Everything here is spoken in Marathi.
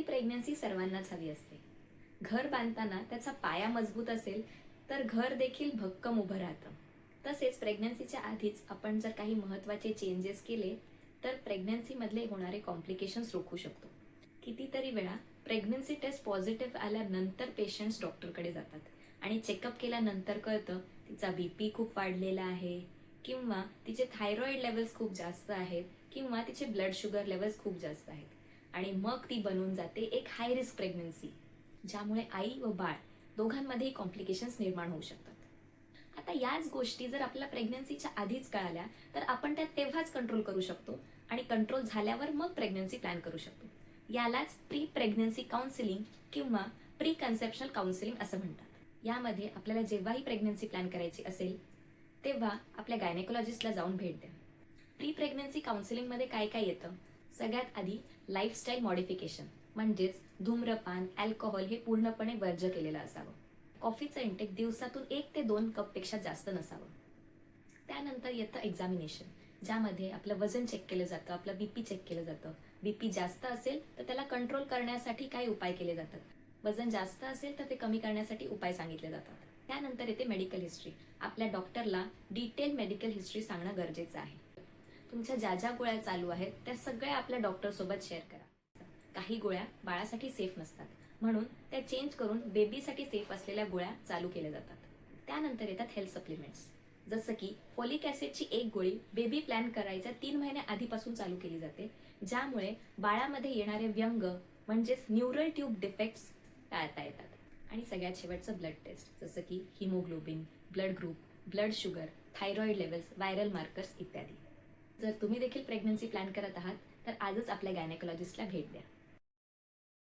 प्रेग्नन्सी सर्वांनाच हवी असते. घर बांधताना त्याचा पाया मजबूत असेल तर घर देखील भक्कम उभं राहतं. तसेच प्रेग्नन्सीच्या आधीच आपण जर काही महत्त्वाचे चेंजेस केले तर प्रेग्नन्सीमधले होणारे कॉम्प्लिकेशन्स रोखू शकतो. कितीतरी वेळा प्रेग्नन्सी टेस्ट पॉझिटिव्ह आल्यानंतर पेशंट्स डॉक्टरकडे जातात आणि चेकअप केल्यानंतर कळतं तिचा BP खूप वाढलेला आहे, किंवा तिचे थायरॉइड लेवल्स खूप जास्त आहेत, किंवा तिचे ब्लड शुगर लेवल्स खूप जास्त आहेत. आणि मग ती बनून जाते एक हाय रिस्क प्रेग्नन्सी, ज्यामुळे आई व बाळ दोघांमध्येही कॉम्प्लिकेशन्स निर्माण होऊ शकतात. आता याच गोष्टी जर आपल्याला प्रेग्नन्सीच्या आधीच कळाल्या तर आपण त्या तेव्हाच कंट्रोल करू शकतो आणि कंट्रोल झाल्यावर मग प्रेग्नन्सी प्लॅन करू शकतो. यालाच प्री प्रेग्नन्सी काउन्सिलिंग किंवा प्री कन्सेप्शनल काउन्सिलिंग असं म्हणतात. यामध्ये आपल्याला जेव्हाही प्रेग्नन्सी प्लॅन करायची असेल तेव्हा आपल्या गायनेकोलॉजिस्टला जाऊन भेट द्या. प्री प्रेग्नन्सी काउन्सिलिंगमध्ये काय काय येतं? सगळ्यात आधी लाईफस्टाईल मॉडिफिकेशन, म्हणजेच धूम्रपान, अल्कोहोल हे पूर्णपणे वर्ज्य केलेलं असावं. कॉफीचं इंटेक दिवसातून 1 ते 2 कपपेक्षा जास्त नसावं. त्यानंतर येतं एक्झामिनेशन, ज्यामध्ये आपलं वजन चेक केलं जातं, आपलं BP चेक केलं जातं. BP जास्त असेल तर त्याला कंट्रोल करण्यासाठी काही उपाय केले जातात. वजन जास्त असेल तर ते कमी करण्यासाठी उपाय सांगितले जातात. त्यानंतर येते मेडिकल हिस्ट्री. आपल्या डॉक्टरला डिटेल मेडिकल हिस्ट्री सांगणं गरजेचं आहे. तुमच्या ज्या ज्या गोळ्या चालू आहेत त्या सगळ्या आपल्या डॉक्टरसोबत शेअर करा. काही गोळ्या बाळासाठी सेफ नसतात, म्हणून त्या चेंज करून बेबीसाठी सेफ असलेल्या गोळ्या चालू केल्या जातात. त्यानंतर येतात हेल्थ सप्लिमेंट्स, जसं की फॉलिक ॲसिडची एक गोळी बेबी प्लॅन करायच्या 3 महिन्या आधीपासून चालू केली जाते, ज्यामुळे बाळामध्ये येणारे व्यंग म्हणजेच न्यूरल ट्यूब डिफेक्ट्स टाळता येतात. आणि सगळ्यात शेवटचं ब्लड टेस्ट, जसं की haemoglobin, blood group, blood sugar, thyroid levels, viral markers इत्यादी. जर तुम्ही देखील प्रेग्नन्सी प्लॅन करत आहात तर आजच आपल्या गायनेकोलॉजिस्टला भेट द्या.